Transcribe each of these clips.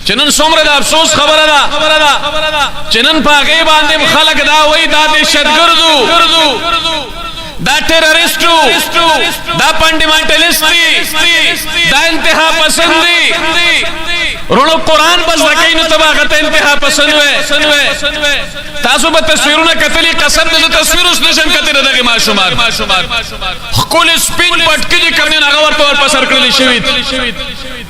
چنن څومره د افسوس خبره ده چنن پاغه باندې خلق دا وای دا دهشتګردو دا ټیرریسټو دا فنډامنټالیسټي دا انتها پسندي رونو قرآن بس دکې نو تباغت انتها پسند وې تاسو به تصویرونه کتلی قسم دې تصویر اوس نشم کتل دغه ماشومان خپل سپین پټکی دې کمنه هغه ورته ور پسر کړل شوی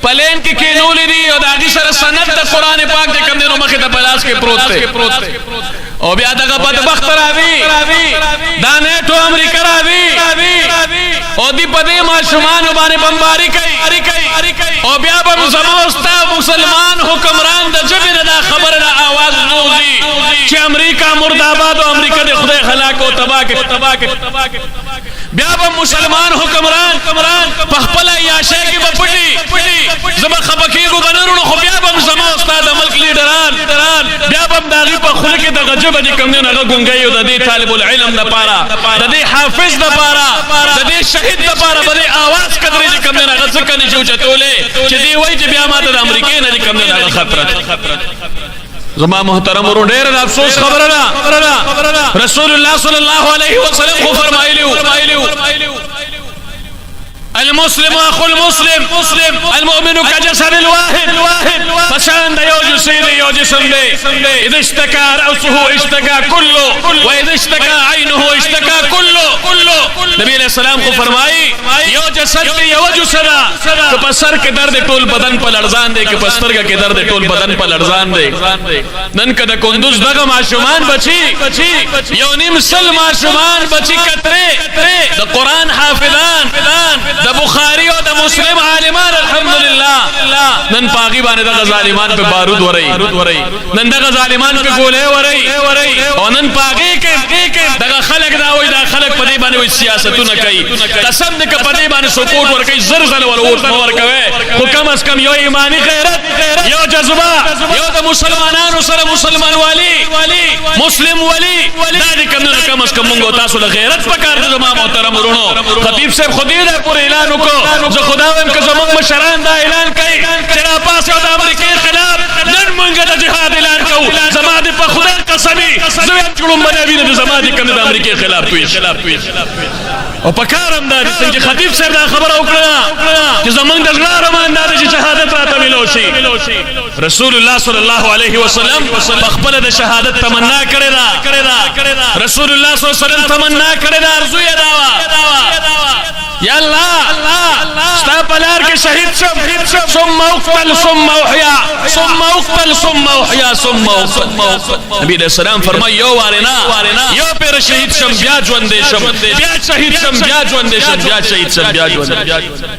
پلین کې کینولې دي او دغه سره سند د قرآن پاک دې کمنه نو مخه د پلاس کې پروت دی او بیا دغه بدبخت راوي دا نیټو امریکا راوي او دی پدې ماشومان باندې بمباری کوي او بیا به زموستا مسلمان حکمران د جبر دا خبر را आवाज نوزي چې امریکا مرداباد او امریکا د خدای خلاق او تباہ کې بیا به مسلمان حکمران په خپل عیاشۍ کې بپټي زما خبکیږو بنرونو خو بیا به زموستا د ملک لیډران بیا به داغي په خله کې د غجب دي کوم نه غونګي او د دې طالب العلم د پاره د دې حافظ د پاره د دې شهید د پاره د आवाज کدرې دي کوم نه غځکه نه جوړتولې چې دی وای چې بیا ماته د امریکای نه دي کوم نه خطر زما محترم ورو ډېر افسوس خبره ده رسول الله صلی الله علیه وسلم خو فرمایلیو المسلم اخو المسلم المؤمن كجسد الواحد فشان دا یو جسم دی اذا اشتكى رأسه اشتكى كله واذا اشتكى عينه اشتكى كله نبی علیہ السلام کو فرمائی یو جسد دی یو جسد کہ پسر کے درد ټول بدن پر لړزان دی کہ پسترګه کې درد ټول بدن پر لړزان دی نن کده کندوز دغه ماشومان بچی یو نیم سل ماشومان بچی کتره د قرآن حافظان د بخاری او د مسلم عالمان الحمدلله نن پاغي باندې د ظالمان په بارود ورئی نن د ظالمان په ګولې ورئی او نن پاغي کې د خلک دا وای دا خلک په دې باندې سیاستونه کوي قسم دې ک په دې باندې سپورټ ورکوي زلزل ور کوي خو کم از کم یو ایمانی غیرت یو جذبه یو د مسلمانانو سره مسلمان والی مسلم ولی دا دې کم از کم موږ تاسو له غیرت پکار دي زموږ محترم ورونو خطیب صاحب خو دې دا پر اعلان وکړو زه خدا وایم که زموږ مشران دا اعلان کوي چې را پاسه د امریکای خلاف نن موږ د جهاد اعلان کوو زما دې په خدای قسمي زه هم جوړم باندې د زما دې کم د امریکای خلاف توي او پکارم دا چې خطیب صاحب دا خبره وکړه چې زمونږ د زړه ارمان دا چې شهادت راته ملو شي رسول الله صلی الله علیه وسلم خپل د شهادت تمنا کړی دا رسول الله صلی الله علیه وسلم تمنا کړی دا ارزو یې دا یا الله ستا پلار کې شهید شم ثم اقتل ثم احیا نبی علیہ السلام فرمای یو وارنا یو پیر شهید شم بیا ژوندې شم بیا شهید شم بیا ژوندې شم بیا شهید شم بیا ژوندې